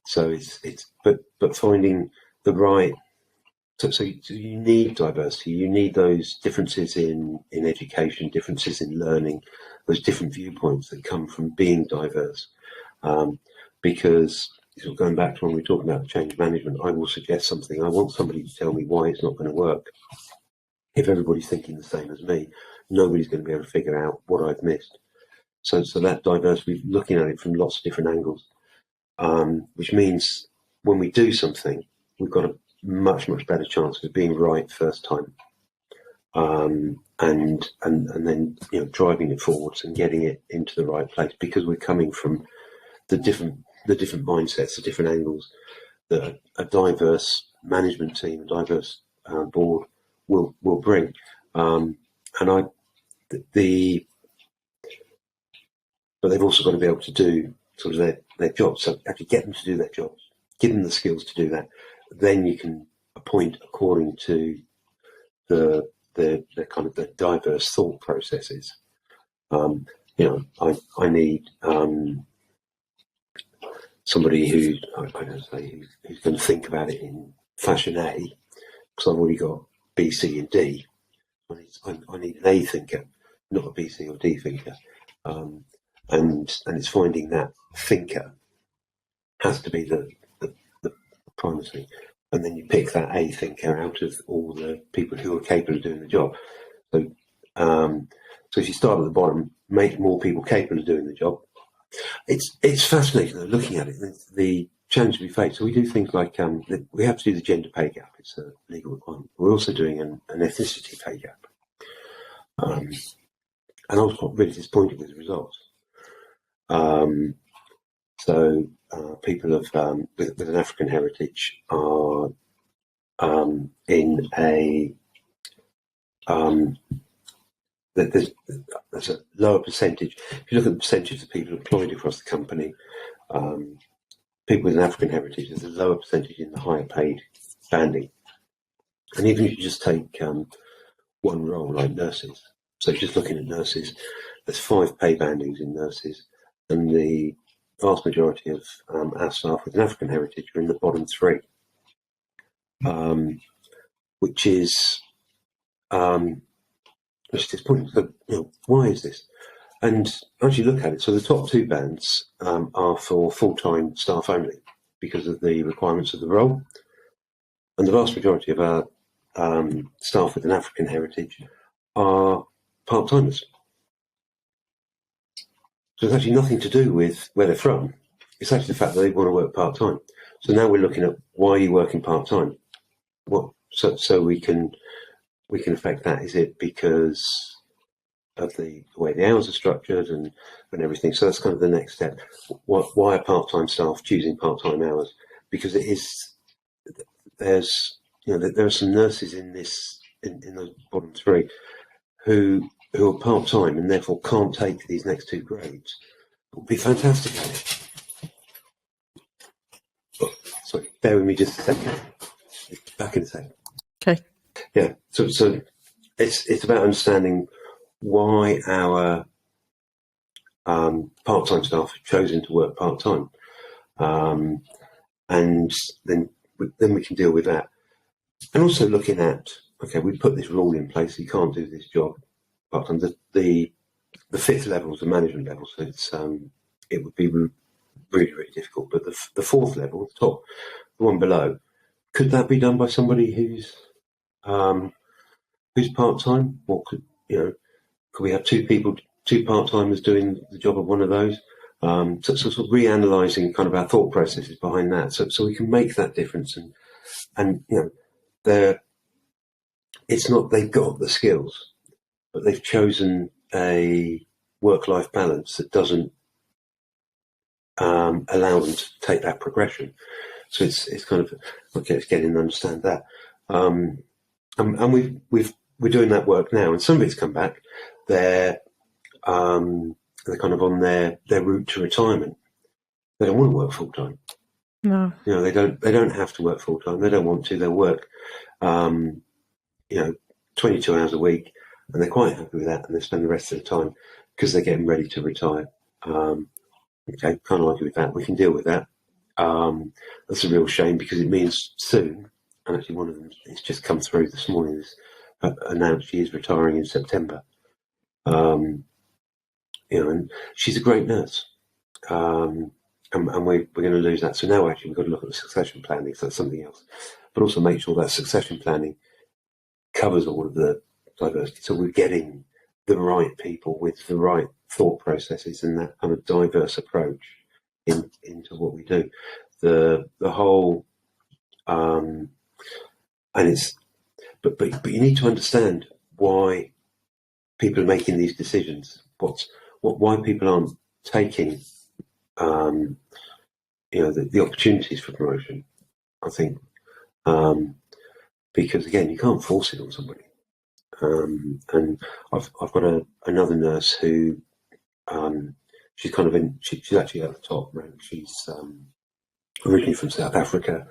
So but finding the right. So you need diversity. You need those differences in education, differences in learning, those different viewpoints that come from being diverse. Because going back to when we were talking about change management, I will suggest something. I want somebody to tell me why it's not going to work. If everybody's thinking the same as me, nobody's going to be able to figure out what I've missed. So that diversity, looking at it from lots of different angles, which means when we do something, we've got a much better chance of being right first time, and then driving it forwards and getting it into the right place, because we're coming from the different mindsets, the different angles that a diverse management team, a diverse board will bring. But they've also got to be able to do sort of their jobs. So actually get them to do their jobs, give them the skills to do that. Then you can appoint according to the kind of the diverse thought processes. I need somebody who's going to think about it in fashion A, because I've already got B, C, and D. I need an A thinker, not a B, C, or D thinker. And it's finding that thinker has to be the primacy, and then you pick that A thinker out of all the people who are capable of doing the job. So if you start at the bottom, make more people capable of doing the job. It's fascinating though, looking at it, the challenge we face. So we do things like we have to do the gender pay gap. It's a legal requirement. We're also doing an ethnicity pay gap, and I was really disappointed with the results. So people of with an African heritage are in a there's a lower percentage. If you look at the percentage of people employed across the company, people with an African heritage, there's a lower percentage in the higher paid banding. And even if you just take one role like nurses, so just looking at nurses, there's 5 pay bandings in nurses, and the vast majority of our staff with an African heritage are in the bottom 3, which is disappointing. So, why is this? And as you look at it, so the top 2 bands are for full-time staff only, because of the requirements of the role, and the vast majority of our staff with an African heritage are part-timers. So it's actually nothing to do with where they're from. It's actually the fact that they want to work part-time. So now we're looking at, why are you working part-time? So we can affect that. Is it because of the way the hours are structured and everything? So that's kind of the next step. Why are part-time staff choosing part-time hours? Because there are some nurses in those bottom 3 who are part-time and therefore can't take these next 2 grades. It would be fantastic at it. Sorry, bear with me just a second. Back in a second. Okay. Yeah. So it's about understanding why our part-time staff have chosen to work part-time, and then we can deal with that. And also looking at, okay, we put this rule in place, you can't do this job part-time. The 5th level is the management level, so it would be really, really difficult. But the 4th level, the top, the one below, could that be done by somebody who's part-time? Or could we have 2 part-timers doing the job of one of those? So sort of reanalyzing kind of our thought processes behind that, so we can make that difference. And it's not they've got the skills, but they've chosen a work-life balance that doesn't allow them to take that progression. So it's kind of, okay, it's getting to understand that. and we're doing that work now, and some of it's come back. They're kind of on their route to retirement. They don't want to work full time. No. They don't have to work full time. They don't want to. They'll work, 22 hours a week, and they're quite happy with that. And they spend the rest of the time because they're getting ready to retire. Okay, can't argue with that. We can deal with that. That's a real shame because it means soon. And actually, one of them it's just come through this morning. Announced she is retiring in September. And she's a great nurse. And we're going to lose that. So now actually we've got to look at the succession planning. So that's something else. But also make sure that succession planning covers all of the diversity. So we're getting the right people with the right thought processes and that kind of diverse approach into what we do. The whole and it's but you need to understand why people are making these decisions. Why people aren't taking the opportunities for promotion. I think because again you can't force it on somebody. And I've got another nurse who she's kind of she's actually at the top rank. She's originally from South Africa.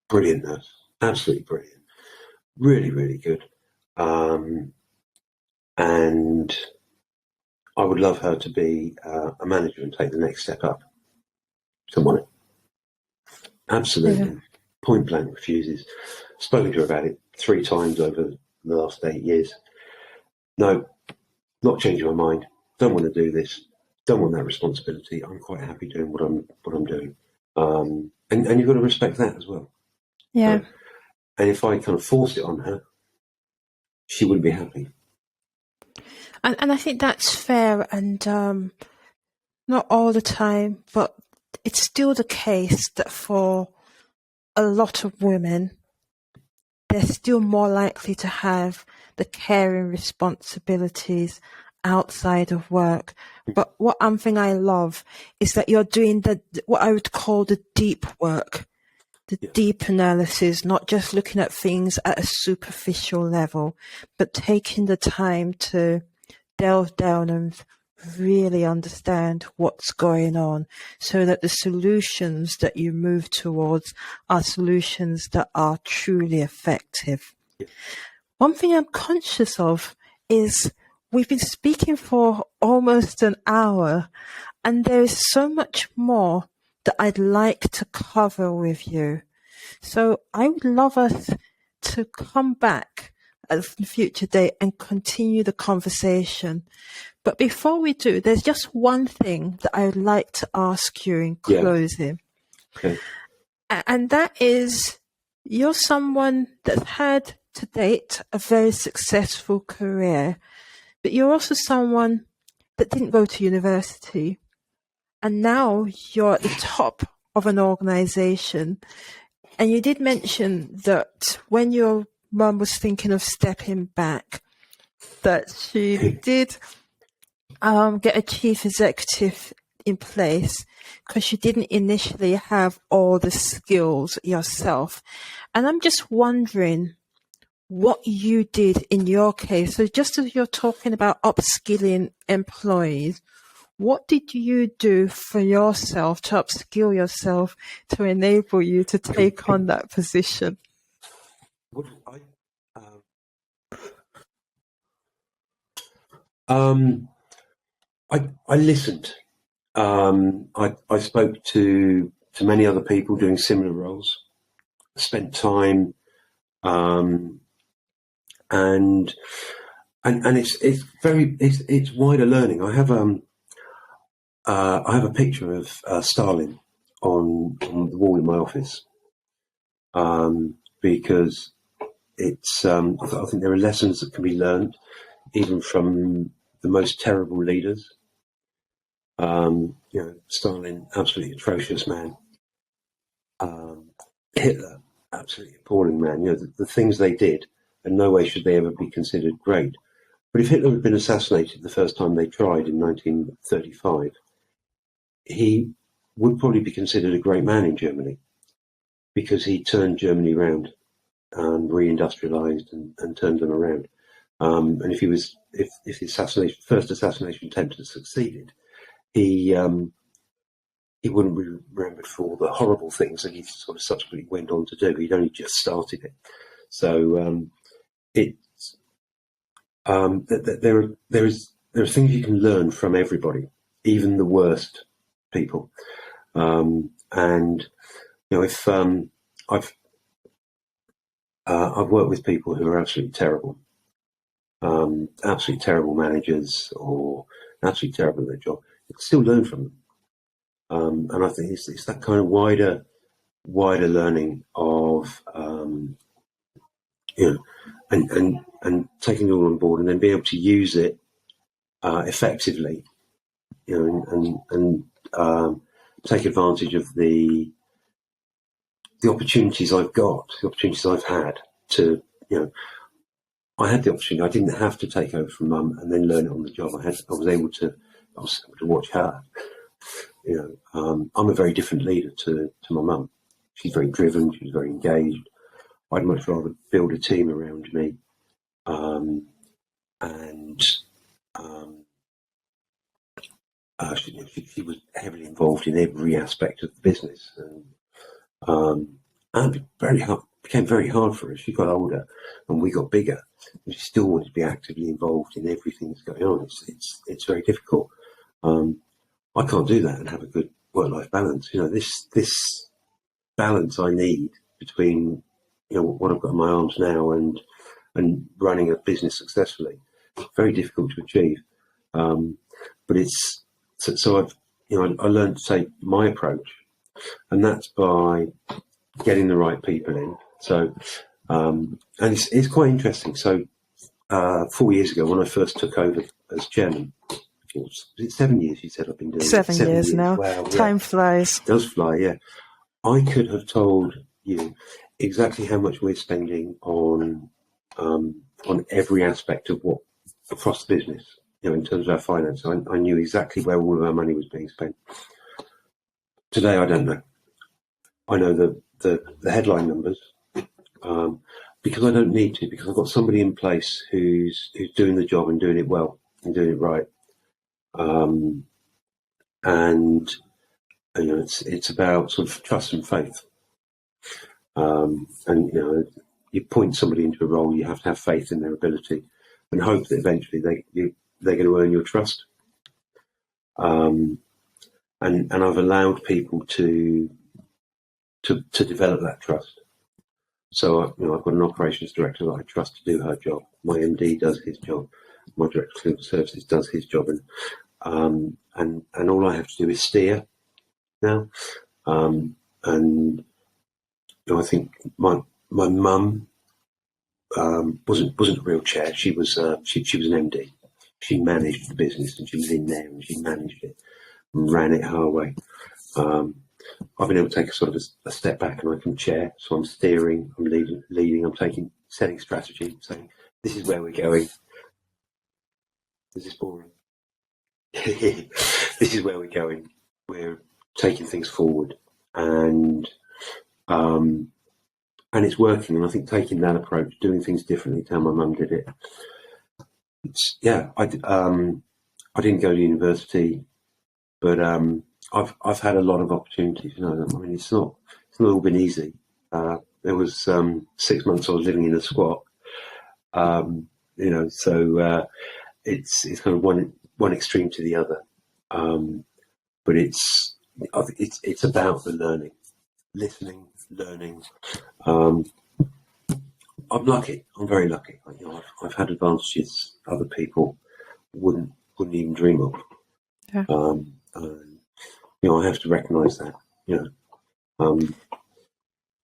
Brilliant nurse, absolutely brilliant, really, really good. And I would love her to be a manager and take the next step up. Someone absolutely point blank refuses. Spoken to her about it 3 times over the last 8 years. No, not changing my mind. Don't want to do this. Don't want that responsibility. I'm quite happy doing what I'm doing. And you've got to respect that as well. Yeah. So, and if I kind of force it on her, she wouldn't be happy. And I think that's fair, and not all the time, but it's still the case that for a lot of women, they're still more likely to have the caring responsibilities outside of work. But one thing I love is that you're doing what I would call the deep work, the deep analysis, not just looking at things at a superficial level, but taking the time to delve down and really understand what's going on so that the solutions that you move towards are solutions that are truly effective. One thing I'm conscious of is we've been speaking for almost an hour, and there is so much more that I'd like to cover with you. So I would love us to come back at a future date and continue the conversation. But before we do, there's just one thing that I would like to ask you in closing. Okay. And that is, you're someone that's had to date a very successful career, but you're also someone that didn't go to university. And now you're at the top of an organization. And you did mention that when your mum was thinking of stepping back, that she did get a chief executive in place because you didn't initially have all the skills yourself. And I'm just wondering what you did in your case. So just as you're talking about upskilling employees, what did you do for yourself to upskill yourself to enable you to take on that position? I listened. I spoke to many other people doing similar roles. I spent time, and it's wider learning. I have a picture of Stalin on the wall in my office, because it's I think there are lessons that can be learned even from the most terrible leaders. Stalin, absolutely atrocious man. Hitler, absolutely appalling man. The things they did, in no way should they ever be considered great. But if Hitler had been assassinated the first time they tried in 1935, he would probably be considered a great man in Germany because he turned Germany around reindustrialised and turned them around. And if the first assassination attempt had succeeded, he wouldn't be remembered for all the horrible things that he sort of subsequently went on to do. He'd only just started it. So there are things you can learn from everybody, even the worst people. And if I've worked with people who are absolutely terrible managers or absolutely terrible at their job. You can still learn from them. And I think it's that kind of wider learning of and taking it all on board and then being able to use it effectively, and take advantage of the opportunities I've got, the opportunities I've had to, I had the opportunity. I didn't have to take over from Mum and then learn it on the job. I was able to watch her. I'm a very different leader to my mum. She's very driven. She's very engaged. I'd much rather build a team around me, she was heavily involved in every aspect of the business, and it became very hard for her. She got older, and we got bigger, and she still wanted to be actively involved in everything that's going on. It's very difficult. I can't do that and have a good work-life balance. This balance I need between what I've got in my arms now and running a business successfully. Very difficult to achieve, but it's so I've I learned to take my approach, and that's by getting the right people in. So and it's quite interesting. So 4 years ago, when I first took over as chairman, was it 7 years? You said I've been doing 7 years now. Wow, Time flies. It does fly, yeah. I could have told you exactly how much we're spending on every aspect of what across the business. In terms of our finance, I knew exactly where all of our money was being spent. Today, I don't know. I know the headline numbers because I don't need to, because I've got somebody in place who's doing the job and doing it well and doing it right. And it's about sort of trust and faith. And you point somebody into a role, you have to have faith in their ability and hope that eventually they're going to earn your trust. And I've allowed people to develop that trust. So I've got an operations director that I trust to do her job. My MD does his job. My director of clinical services does his job, and all I have to do is steer now. And I think my mum wasn't a real chair. She was an MD. She managed the business, and she was in there, and she managed it, and ran it her way. I've been able to take a sort of a step back, and I can chair. So I'm steering, I'm leading, I'm setting strategy, saying this is where we're going. This is boring. This is where we're going. We're taking things forward, and it's working. And I think taking that approach, doing things differently to how my mum did it. I didn't go to university, but I've had a lot of opportunities. It's not all been easy. There was 6 months I was living in a squat. So it's kind of one extreme to the other. But it's about the learning, listening, learning. I'm lucky. I'm very lucky. I've had advantages other people wouldn't even dream of. Yeah. I have to recognise that.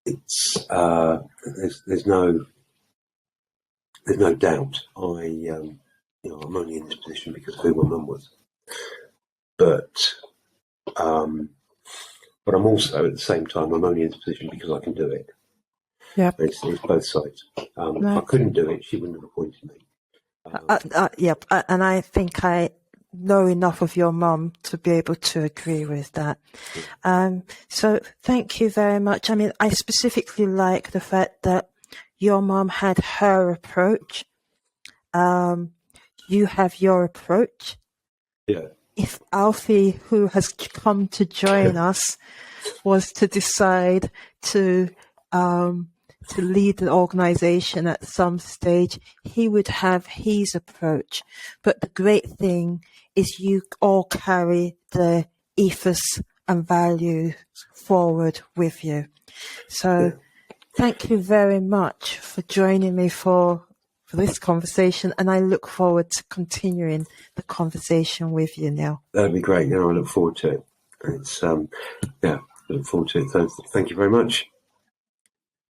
It's there's no doubt. I'm only in this position because of who my mum was. But I'm also at the same time I'm only in this position because I can do it. Yeah, it's both sides. If I couldn't do it, she wouldn't have appointed me. And I think I know enough of your mum to be able to agree with that. So thank you very much. I mean, I specifically like the fact that Your mum had her approach. You have your approach. Yeah. If Alfie, who has come to join us, was to decide to lead an organization at some stage, he would have his approach. But the great thing is you all carry the ethos and values forward with you. So thank you very much for joining me for this conversation, and I look forward to continuing the conversation with you, Neil. That'd be great. I look forward to it. It's look forward to it. So thank you very much.